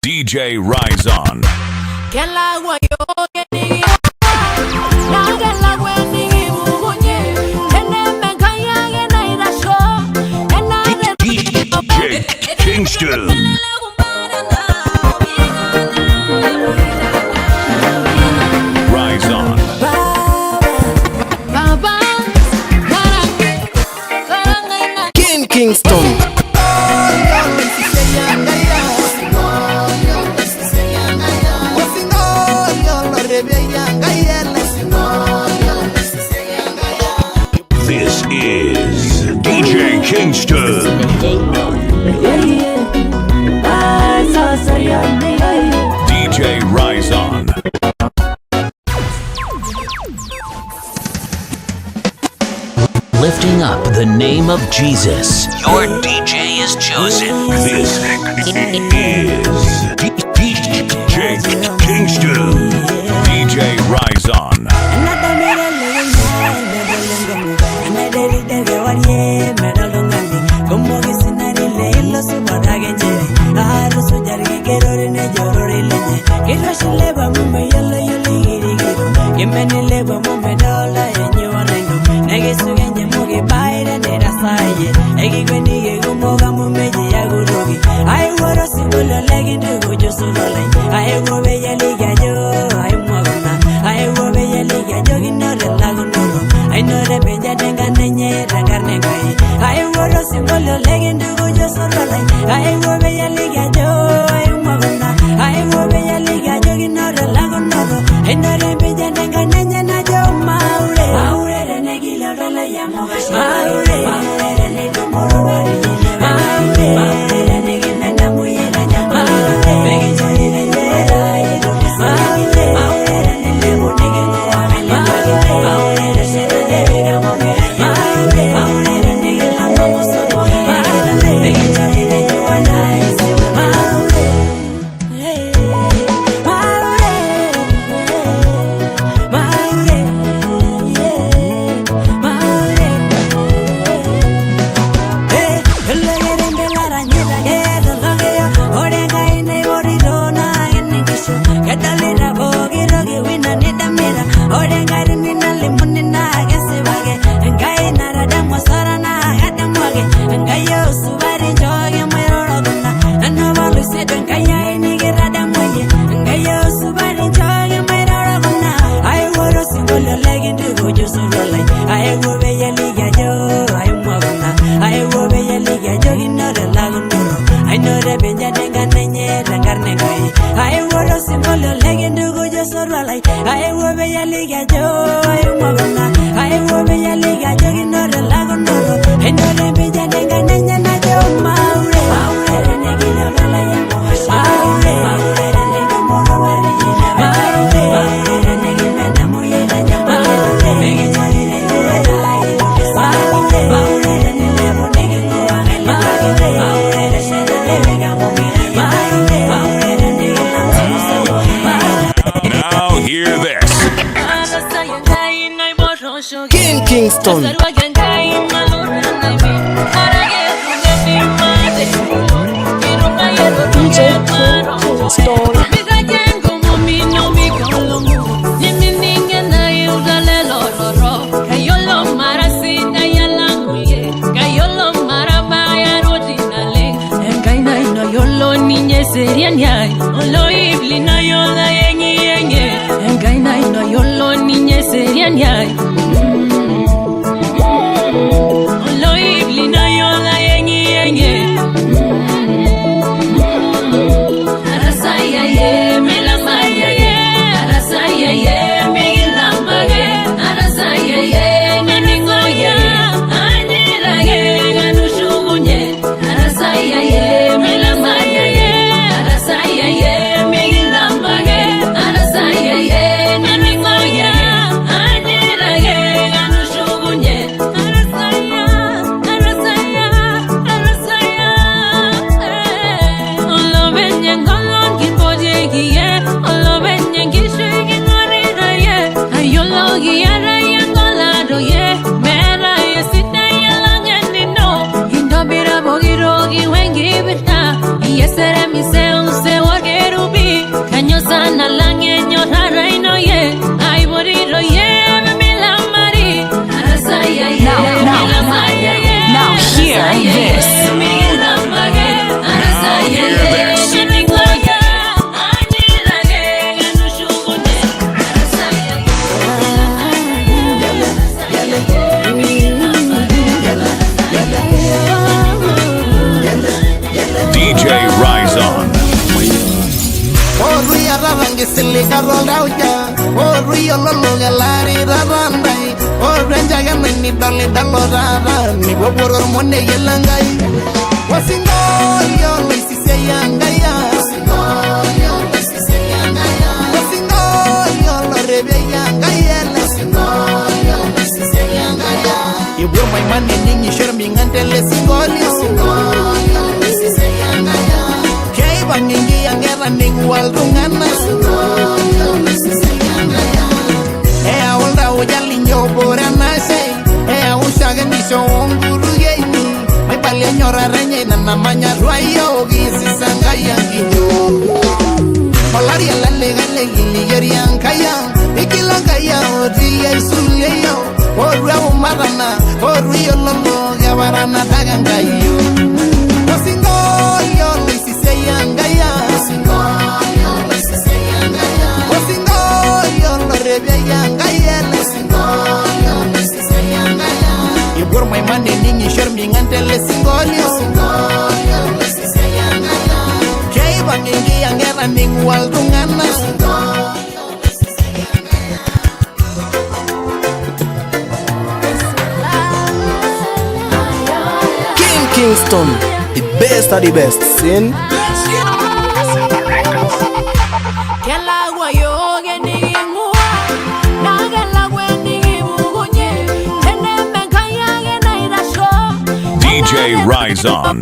DJ Rise On. DJ Kingston. Rise On. Kingston. This is DJ Kingston. DJ Rise On. Lifting up the name of Jesus, your DJ is chosen. This is DJ Kingston. DJ Rise On. Kingston. DJ Kingston. gisili karolauja o rio lolo galari rarandai o renjaga meni dali dalorara ni bobor monne yelangai wasingo yo lisise yangaya wasingo yo lisise yangaya wasingo yo rebe yangaya wasingo yo lisise yangaya ibur mai mane ningi shermi ngandele singoli wasingo yo lisise yangaya kei bangingi yangera ning waldungana wasingo yo lisise yangaya olda ojali nyobora nase ushaga nisho onguru yeini mai pale nyora renye na namanya ruayo gisisanga yanginyo olaria la legale gili yankaya ikilangaya odiya isuleyo orwa umarana orwiyo lolo gabarana dagangayo wasingo yo lisise yangaya wasingo yo lisise yangaya wasingo yo rebe yangaya wasingo yo lisise yangaya ibur mai mane ningi shermi ngantele singoli wasingo yo lisise yangaya kei bangingi yangera ning waldungana wasingo yo lisise yangaya Kingston, the best of the best. Sin. DJ Rise On.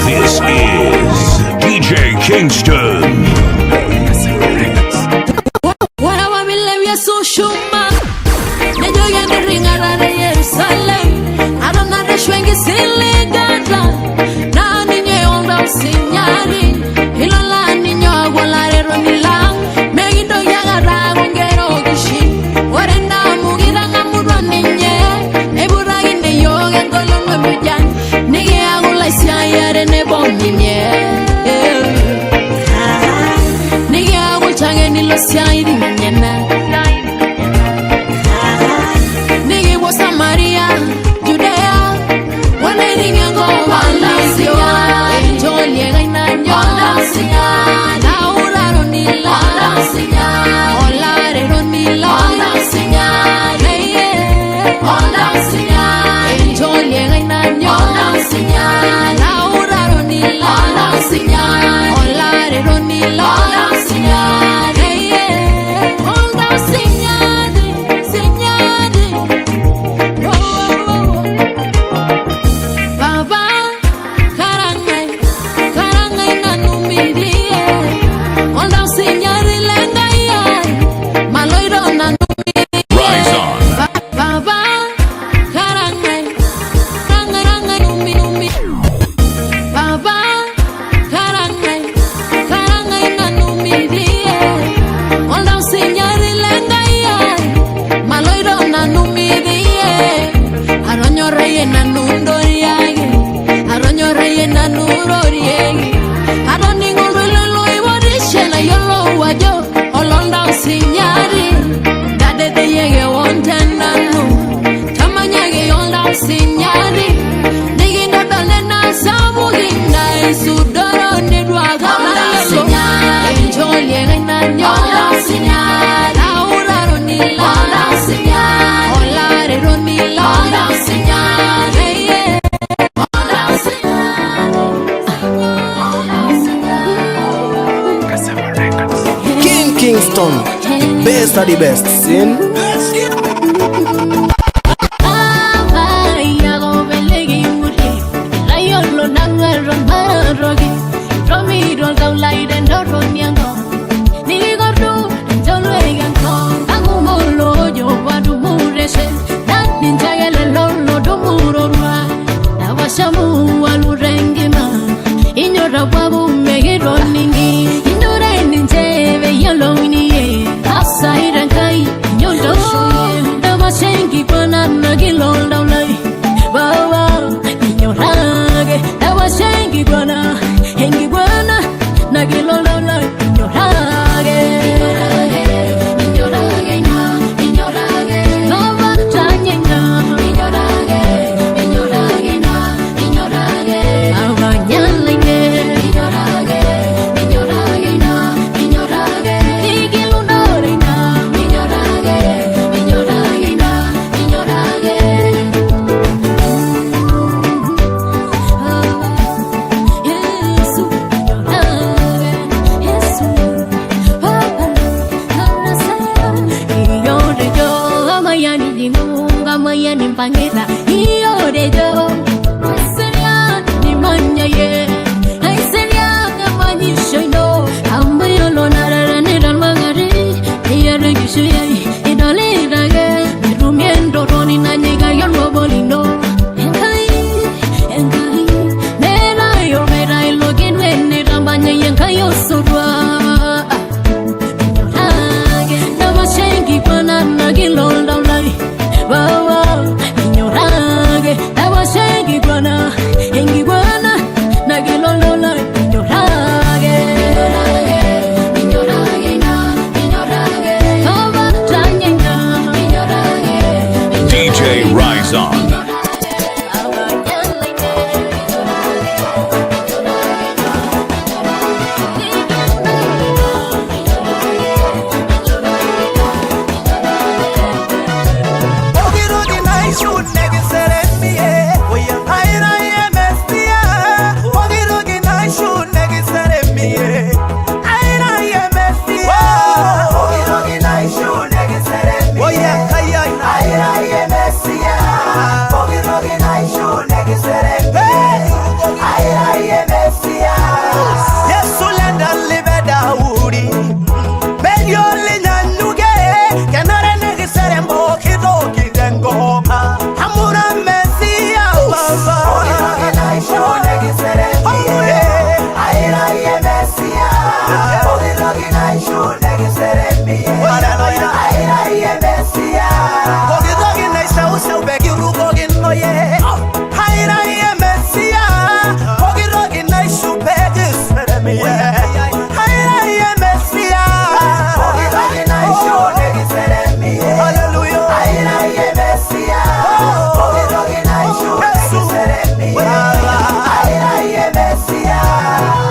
This is DJ Kingston. sinyari lengaya maloiro nanumidie aronyoreye nanundoriage aronyoreye nanuroriege aroningurululu iborishe na yolo wajo olonda sinyari dade de yege wontenanu tamanyage yolda sinyari digindo dolena sabuginda isudoro nidwaga sinyari enjolie nanyolda sinyari aura ronila sinyari olare ronila sinyari King Kingston, best of the best. Sin.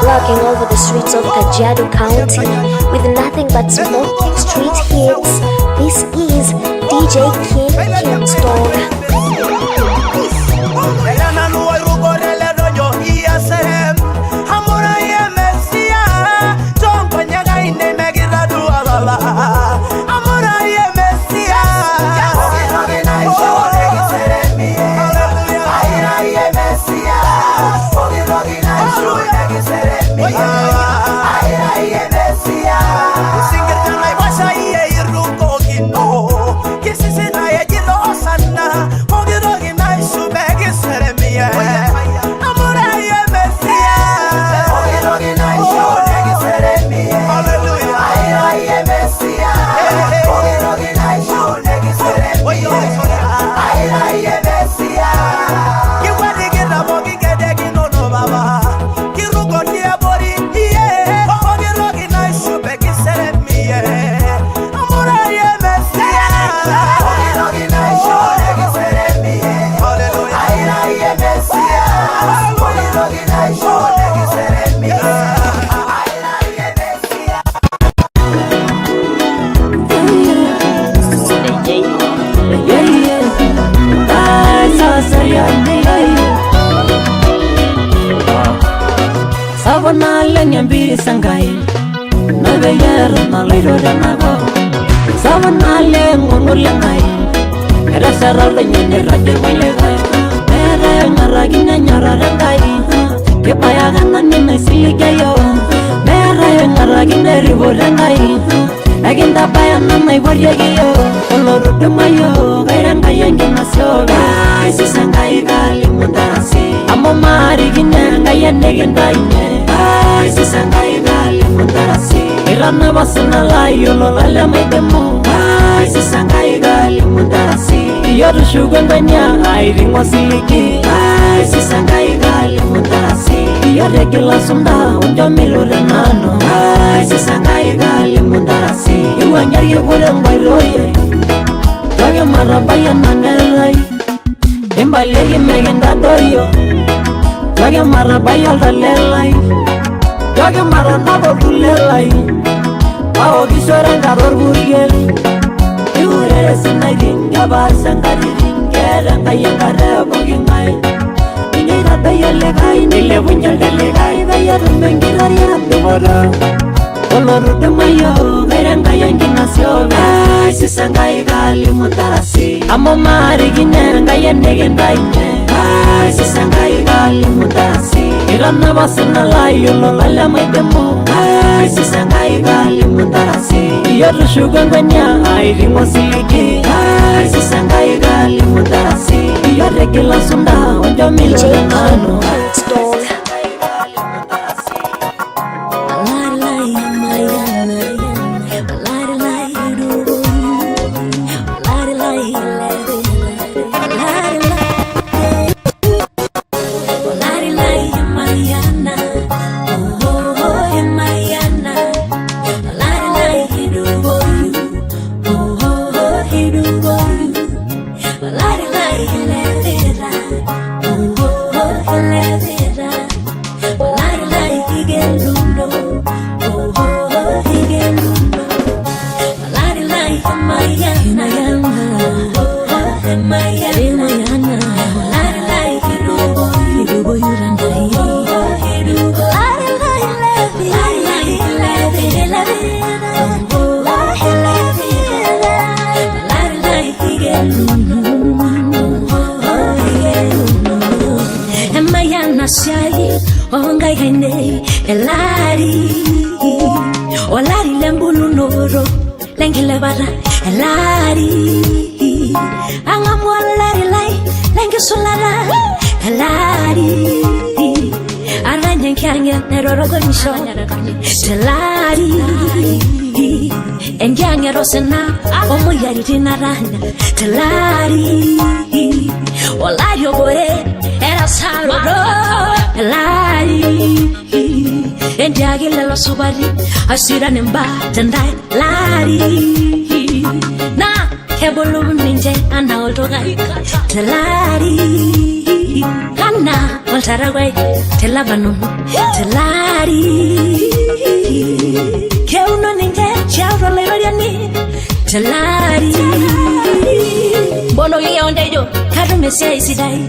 Rocking over the streets of Kajiado County with nothing but smoking street hits. This is DJ King Kingston. Singer yer maliro nago savanale ngonulangai era saral nyene rade wile mere maragina nyararangai ke payagan nanne siligayo mere maragina rivorangai aginda payan mai waryagiyo olorude mayo gairanga yangi nasoga sisangai gali mundasi amo marigina ngayane gendaine sisangai gali mundasi irana basna layo lolala maidemo sisangai gali mundasi yoru shugandanya airingo siliki sisangai gali mundasi yore kila sunda unjo milore nano sisangai gali mundasi iwanyari yore ngwairoye Toge marabaya nanelai Imbalegi megenda doyo Toge marabaya dalelai Toge maranabo dulelai Pao gisora ngaror burigel Iure sinagin gabar sangaririn Geranga yangare bogingai Ingira daya legai Nile bunjal dalegai Daya rumbengirari abdubora Olorude mayo Geranga yangi nasioga Sisangai gali mutarasi Amo marigine Ngayene gendaine Sisangai gali mutarasi Irana basna layo lolala maidemo Sisangai gali mutarasi Yoru shuganganya Airingo siliki Sisangai gali mutarasi Yore kila sunda Onjo milo nano Rosena, omo yari dinarana, telari, olayo bore, era salvador, telari, endiagile lo subari, asira nemba, tendai, lari, na, kebolu ninje, ana oltoga, telari, ana, oltaragway, telabano, telari, keuno ninje, Charo le variani Talari Bono ye onde yo Karume se sidai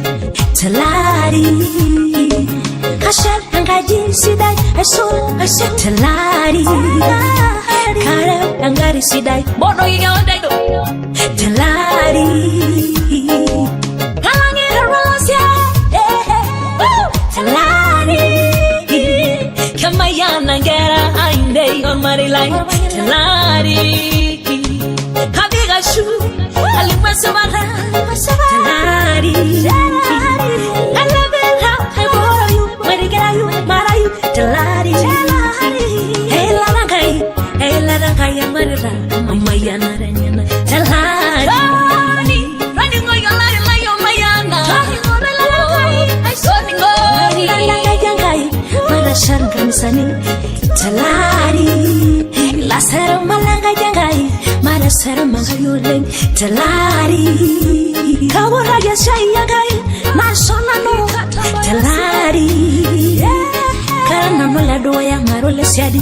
Talari Kashat angaji sidai Asul Talari Kare angari sidai Bono ye onde yo Talari Kalangi harwalasya Talari Kamayana ngera ainde on marilai Talari Kabiga shu Alimwa sabara Talari Alabela I bore you Marigera you Marayu Talari Hey larangai Amarira Mayana Ranyana Talari Running on your line like your Mayana I saw me go Larangai Marashan Kamisani Talari Lasera malanga jangai Marasera magayuleng Talari Kawara yashayagai Masona no Talari Karana mula doya marole siadi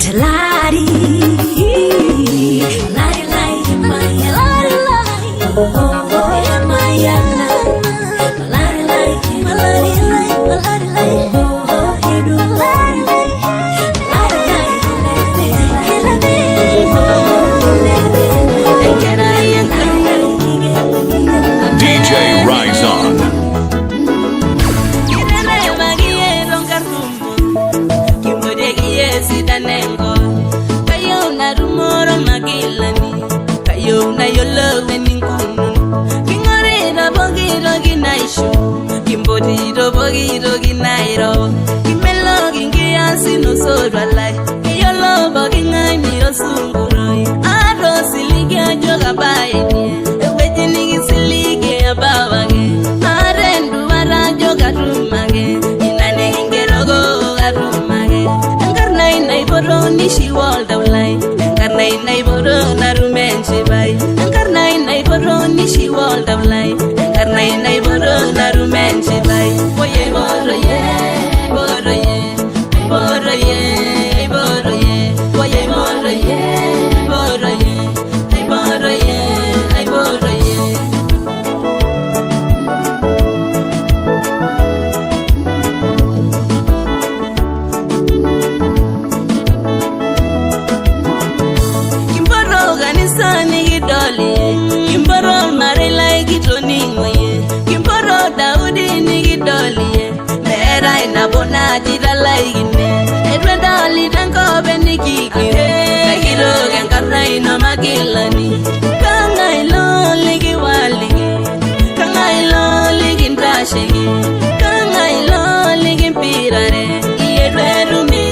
Talari Lari lai maya Lari lai maya Lari lai Lari lai Lari lai no so dwalai Iyo lobo kingai miro sunguroi Ado siligi ajoga baini Eweji nigi siligi abawage Arendu wara joga rumage Inane ingerogo garumage Enkarna inai boro nishi walda ulai Enkarna inai boro narumenshi bai Enkarna inai boro nishi walda ulai Enkarna inai boro narumenshi bai Oye boro ye, boro ye Boro ye, boro ye Oye boro ye, boro ye Boro ye, boro ye Kimboroganisani gidoli Kimboro marila igitoni ngoye Kimboro Daudi ni gidoli Mera inabona jidala igine Edwenda lidanko beniki kire Kagiro genkarna inamakilani Kanga ilo ligi waligi Kanga ilo ligi ntrashigi Kanga ilo ligi mpirare Edwerumi,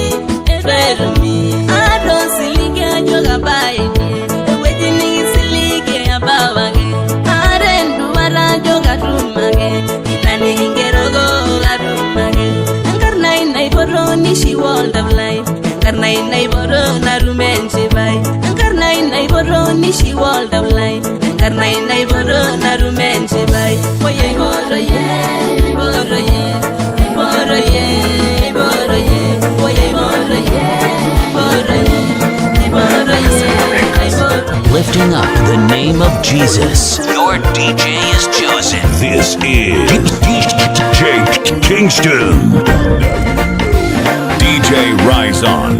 edwerumi Ado siligi ajoga baini Eweji nigi siligi abawage Arendu wara joga rumage Inani ingerogo garumage Enkarna inai boro nishi world of life Enkarna inai boro narumenshi bai Enkarna inai boro nishi world of life Enkarna inai boro narumenshi bai Oye boro ye, boro ye Boro ye, boro ye Oye boro ye, boro ye Boro ye, boro ye Lifting up the name of Jesus. Your DJ is chosen. This is DJ Kingston. DJ Rise On.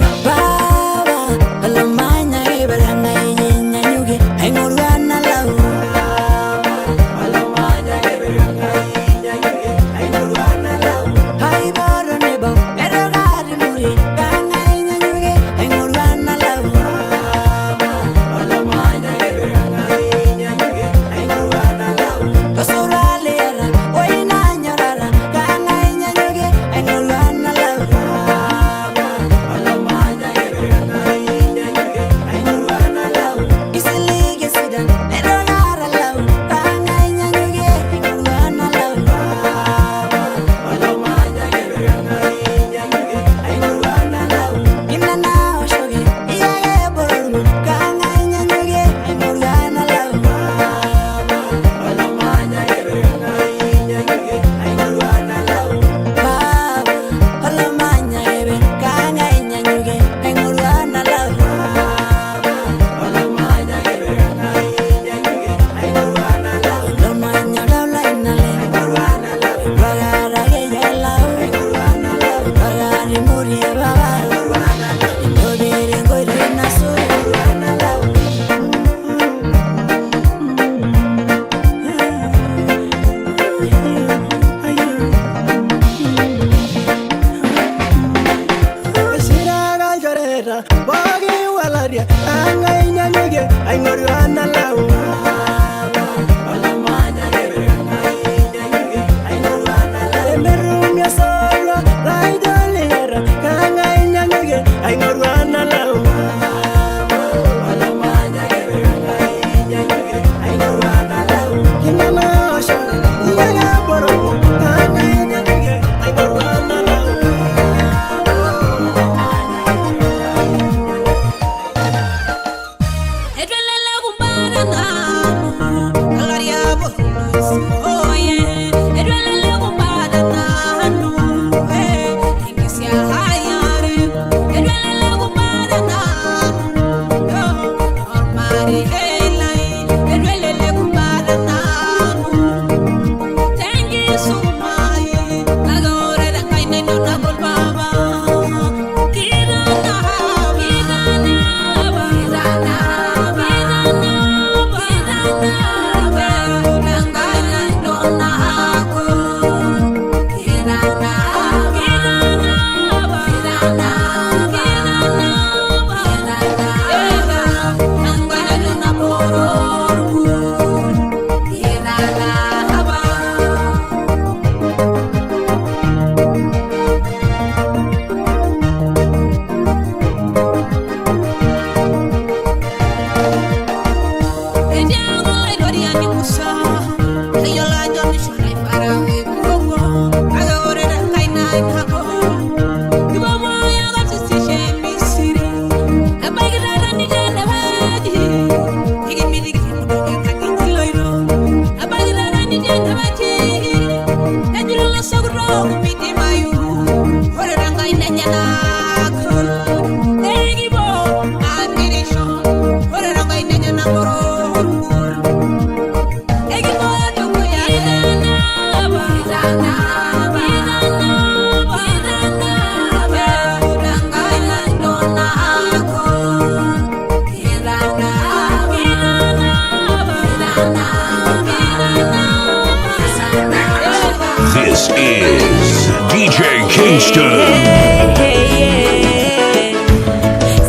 Kingston.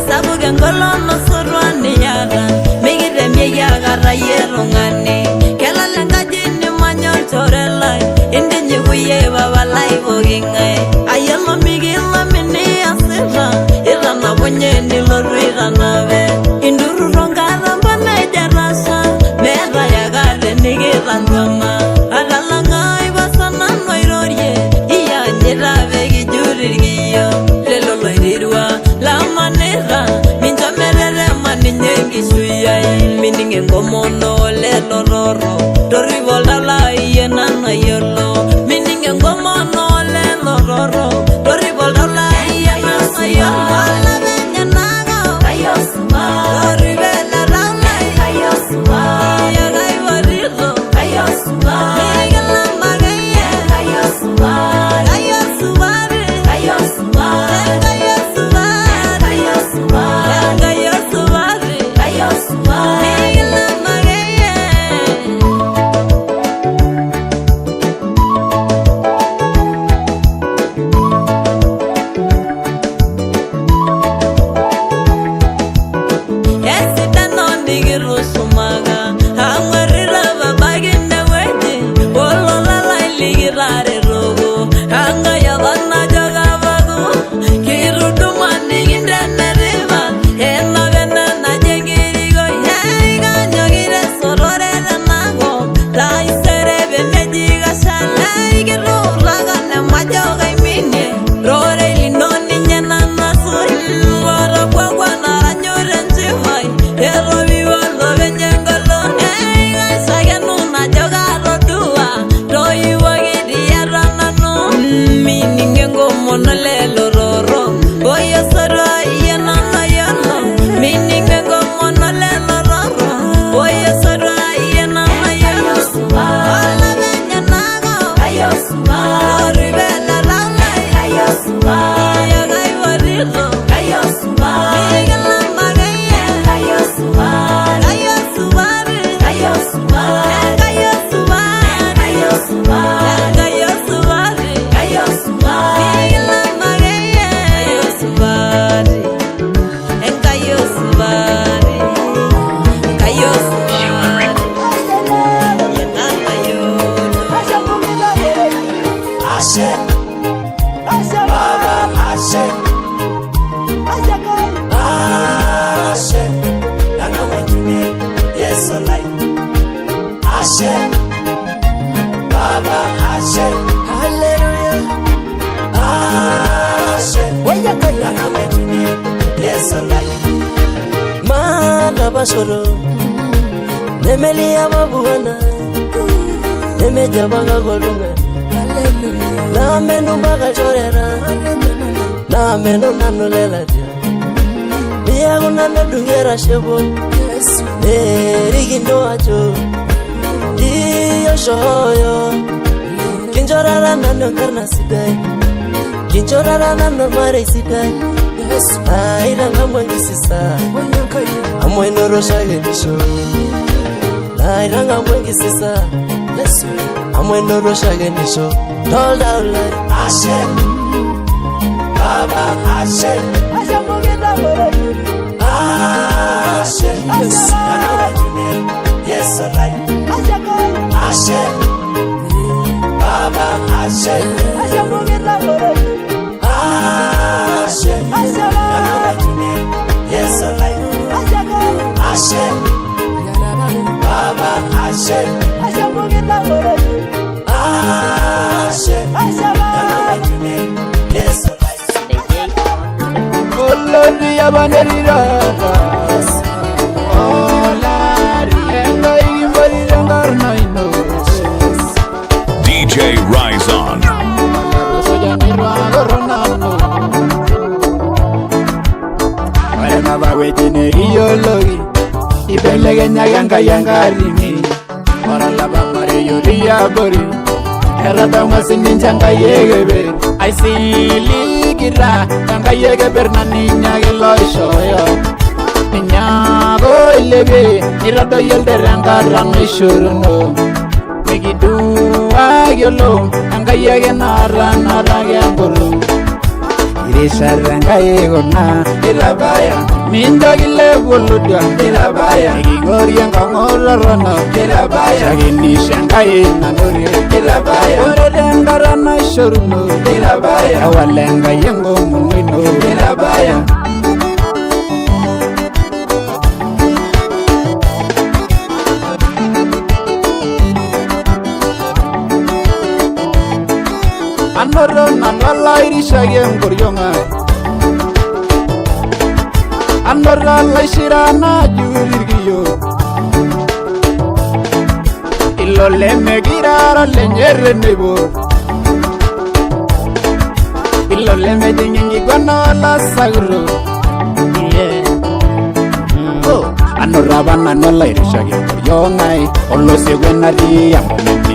Sabuga ngolono sorwani yara migire miyaga rayerungani kelala ngajini manyol chorela indinyi kuye baba live ogingai ayama migila mini asira ila na bonye ni lorira nave induru rongara mbana jarasa mera yaga nigira ngoma alalanga ibasana noirorie iya nyira vegi jurirgiyo lelo loirirwa la manera minjamerere maninyengi suyai mininge ngomono lelo roro dorivolda la yena na yolo mininge ngomono lelo roro dorivolda la yena na yolo la benya nago ayosuma dorivela la ayosuma ya gai warilo ayosuma migala magaye ayosuma ayosuma ayosuma ayosuma ayosuma ayosuma ayosuma migala magaye esitano ndigirusumaga angwarira babagine wedi olola lailigirare rogo anga yabana jagabago kiruduma nigindeneriva ena vena najegirigo yaiga nyogire sorore nago laisere benejiga shalaigiru ragane majoga imine rore linoni nyena nasu wara kwa naranyore njivai ero viva lo venyengolo eiga sagenu na jogalo dua roi wagiri yaranano miningengo monolelo roro oya sara yena na yano miningengo monolelo roro oya sara yena na yano ala venya nago ayosuma ribela lana ayosuma ya gai warilo ayosuma migala magaye ayosuma ayosuma ayosuma ayosuma ayosuma ayosuma ayosuma migala magaye ayosuma ayosuma Basoro Nemelia babuana Nemeja baga golunga Na menu baga chorera Na menu nanulela dia Bia unana dungera shebo Rigindo ajo Dio shoyo Kinjorara nano karna sidai Kinjorara nano mare sidai Aira ngamwangi sisa Amwe noro shagenisho Aira ngamwangi sisa Amwe noro shagenisho Told out like Ashe Baba Ashe Ashe mugenda morani Ashe Yes alright Ashe Baba Ashe Ashe mugenda morani Ashe Yes alright Ashe Baba Ashe Ashe mugenda morani Ashe Yes alright Olori yabanerira Olari engai imbarira ngarna ino DJ Rise On. Iyologi ibelegenya yanga rini ora la bamare yoria bori era da masini janga yegebe I see ligira janga yegebe na niña gelo shoyo niña go lebe irado yelde ranga ranga shuruno migidu agelo janga yege na rana ranga buru Isharangai gona Ilabaya Minda gile buludia Ilabaya Igori yang kangora rana Ilabaya Shagini shangai nanuri Ilabaya Uredengara na shoruno Ilabaya Awalenga yengo munino Ilabaya Anoro nanwala irisha yengoryonga Anora la shirana jurirgiyo Illo leme girara lenyere nebo Illo leme dingingi gwana la sagro Anora bana nola irisha yengoryonga Olo se wenari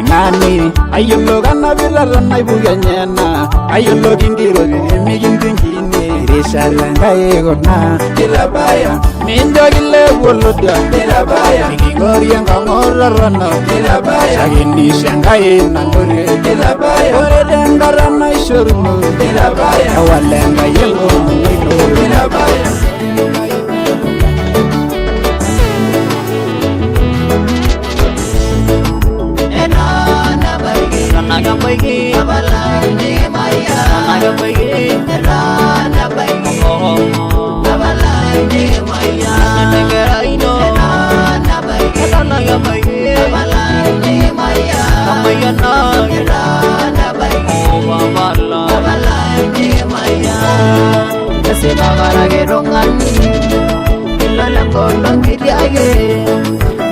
Nani ayolo gana birara na ibuganyana ayolo gingiro mi gindingini rishalanga egona Ilabaya mindo gile boloda Ilabaya gingori yanga ngorarana Ilabaya shagini shangai nangore Ilabaya oredengara na ishoruno Ilabaya awalenga yengo mwino Ilabaya Naga baigi abala ni maya naga baigi rana baigi abala ni maya naga ino rana baigi naga baigi abala ni maya maya rana baigi abala ni maya kasi bagara gerongan illa lamborno kiriage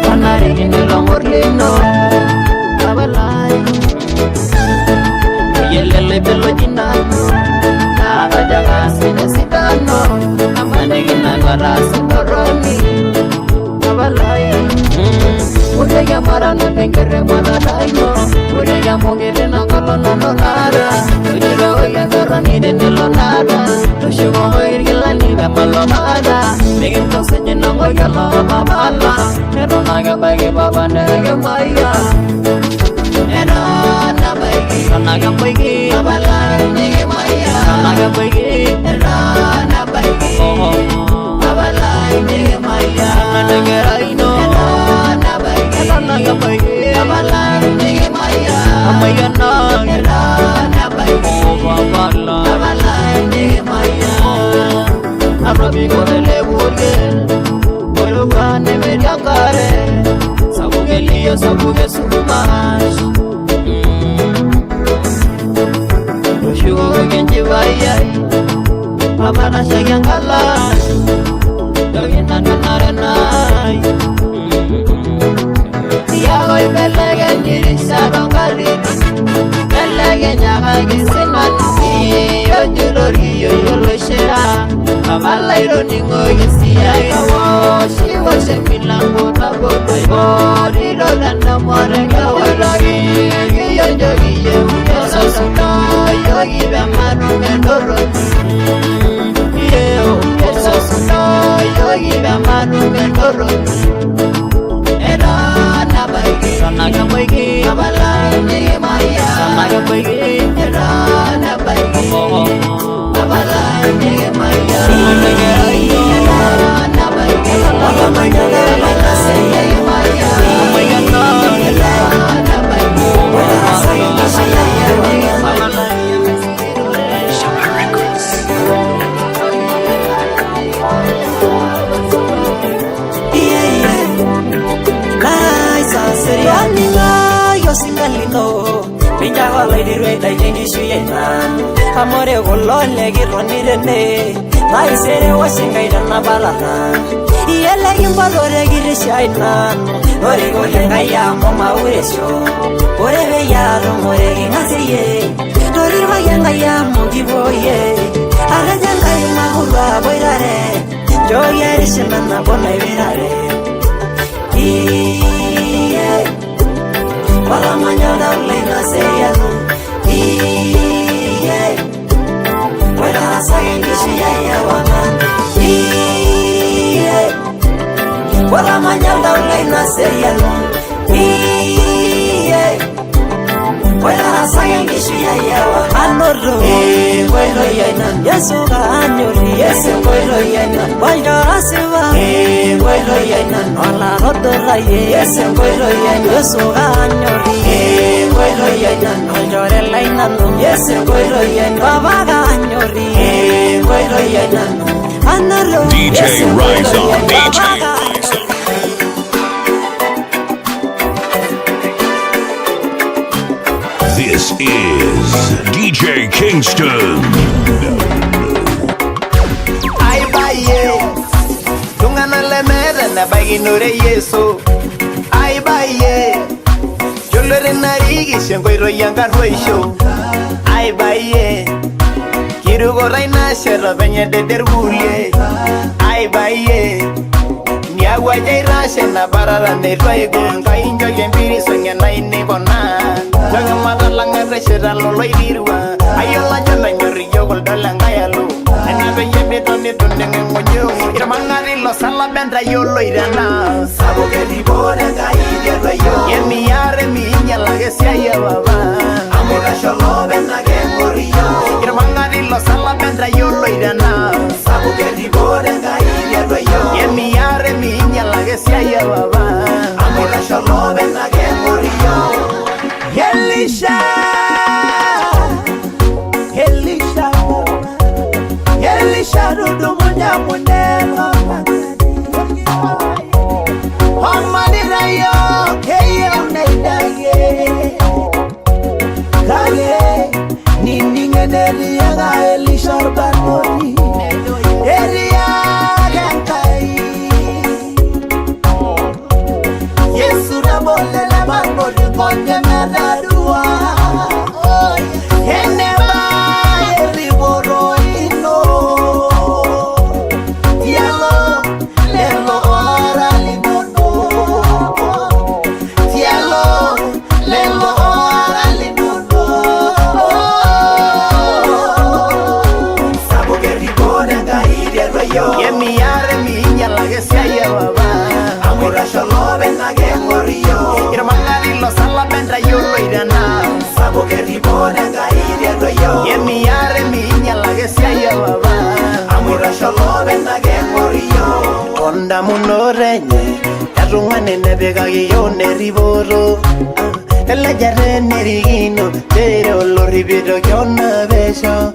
panare ginelo morlino abala Yelele belo jinano Naga jaga sine sidano Amane gina garasi koroni Nabalai Ure ya marano tengere manadaino Ure ya mongere na kolono nonara Ujiro ya garani denilo nada Tushugo irgila niga malo nada Megin tose jinongo yalo babala Nero naga bagi baba nega maya Naga baigi abala ni maya naga baigi rana baigi abala ni maya naga raino rana baigi naga baigi abala ni maya maya rana baigi abala ni maya abrabi gorele burge bolo bane mediakare sabuge liyo sabuge sumash Shugo genji bayai Abana shagyang kalas Dogina naranay Tiagoy belegen jirisa rongalit Belegen nyakagisingan Iyo julori yolo shera Amalay ningo yisiya yawo Shiwa shemilango taboto Bori rodanda more kawaragi Iyo jogi yemuyo sasuna Yogi bamanu mendoro Iyo sasuna Yogi bamanu mendoro Era nabaigi Naga baigi Abala ni maya Naga baigi Era nabaigi Abala ni maya Naga baigi Era nabaigi Naga baigi Abala ni maya Maya na Era nabaigi Abala Pinjago lady like Amore golole gironirene Maisere washinga na balana Yela imbalore girishaina Ore golenga ya mama uresho Ore beya more ginasiye Ore bayanga ya mugiboye Arajanga imagura boirare Joye shimana bona virare Wala manyada ulenga seyano Wala sayengishi ya waman Wala manyada ulenga seyano Wala sayangishu ya yawa Anoro Koiro yainan Yesu ka anyori Yesu koiro yainan Waljara siwa Koiro yainan Wala rodora Yesu koiro yainan Yesu ka anyori Koiro yainan Waljore lainan Yesu koiro yainan Baba ka anyori Koiro yainan Anoro DJ Rise On. DJ Rise On. This is DJ Kingston. Ay baye Tungana le mere na bagi nure Yesu Ay baye Jolere narigi shengoiro yanga roisho Ay baye Kirugo raina shero benye de derbulie Ay baye Niagua jaira shena barara ne roigo Kainjo yembiri sonya na ini bona Jaga madalanga reshera lolo idirwa Ayola jana nyori yogol dalanga yalo Enabe yebe toni tundenge ngonyo Irmangari lo sala benda yolo irana Sabo ke dibore ga idia rayo Yemi yare mi nyala gesia ya baba Amora sholo benda ke ngoriyo Irmangari lo sala benda yolo irana Sabo ke dibore ga idia rayo Yemi yare mi nyala gesia ya baba Amora sholo benda ke ngoriyo Elisha Elisha Elisha dudu munya munelo Omani rayo Keyo neidage Kage Nini ngeneli yaga Elisha urbanoni Elia yankai Yesu na bole la banoni konye medadua Eneba eliboro ino Tielo lelo ora linono Tielo lelo ora linono Sabo que ribona gaire rayo Yemi yare mi nyala gesia ya baba Amora sholo bena ge morio Irmangari lo sala benda yolo irana Sabo que ribona gaire rayo Yemi yare mi nyala gesia ya baba Amora sholo bena ge morio Konda munorenye Yarungane nebega yone riboro Ella jare nerigino Pero lo ribiro yona besho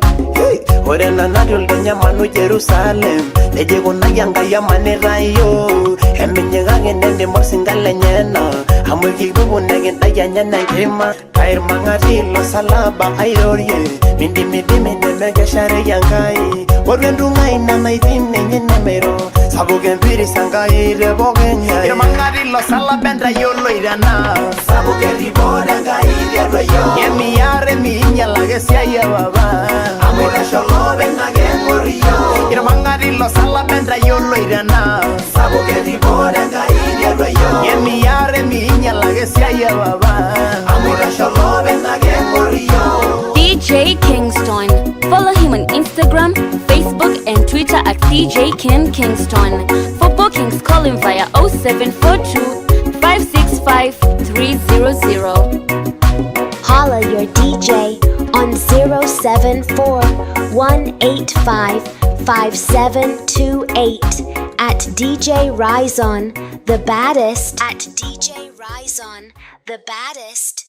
Ore na nadul denya manu Jerusalem Leje gona yanga ya manera yo Eminye gange nende morsingale nyena Amugi bubu nege daya nyena jema Kair mangari lo salaba airorie Mindi mende mege share yangai Ore ndungai na maitine nyene mero Sabu gempiri sangai rebo genya Irmangari lo salabenda yolo irana Sabu geribora gai rebo yo Yemi yare mi nyala gesia ya baba Amora sholo benga gengorio Irmangari lo salabenda yolo irana Sabu geribora gai rebo yo Yemi yare mi nyala gesia ya baba Amora sholo benga gengorio DJ Kingston. Follow him on Instagram, Facebook and Twitter at DJ Kingston. For bookings, call him via 0742 565 300. Holla your DJ on 074 185 5728 at DJ Rise On, the baddest. At DJ Rise On, the baddest.